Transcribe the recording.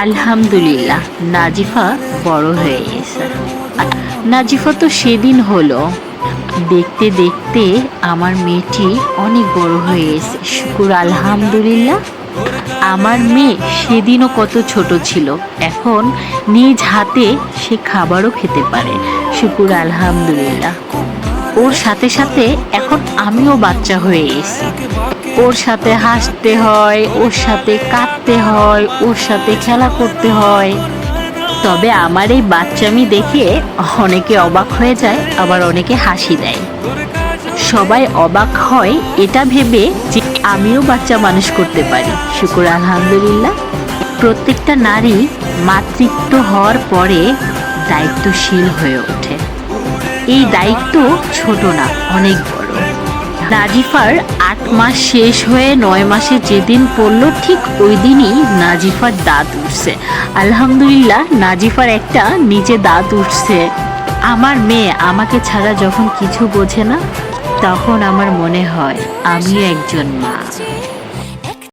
আলহামদুলিল্লাহ, নাজিফা বড় হয়ে গেছে। নাজিফা তো সেদিন হলো। দেখতে দেখতে আমার মেয়েটি অনেক বড় হয়ে গেছে, শুকুর আলহামদুলিল্লাহ। আমার মেয়ে সেদিনও কত ছোট ছিল, এখন নিজ হাতে সে খাবারও খেতে পারে, শুকুর আলহামদুলিল্লাহ। ওর সাথে সাথে এখন আমিও বাচ্চা হয়ে গেছি। ওর সাথে হাসতে হয়, ওর সাথে কাঁদতে হয়, ওর সাথে খেলা করতে হয়। তবে আমার এই বাচ্চামি দেখে অনেকে অবাক হয়ে যায়, আবার অনেকে হাসি দেয়। সবাই অবাক হয় এটা ভেবে যে আমিও বাচ্চা মানুষ করতে পারি, শুকুর আলহামদুলিল্লাহ। প্রত্যেকটা নারী মাতৃত্ব হওয়ার পরে দায়িত্বশীল হয়ে ওঠে। এই দায়িত্ব ছোট না, অনেক বড়। নাজিফার ৮ মাস শেষ হয়ে ৯ মাসে যেদিন পড়লো, ঠিক ওই দিনই নাজিফার দাঁত উঠছে। আলহামদুলিল্লাহ, নাজিফার একটা নিচে দাঁত উঠছে। আমার মেয়ে আমাকে ছাড়া যখন কিছু বোঝে না, তখন আমার মনে হয় আমিও একজন মা।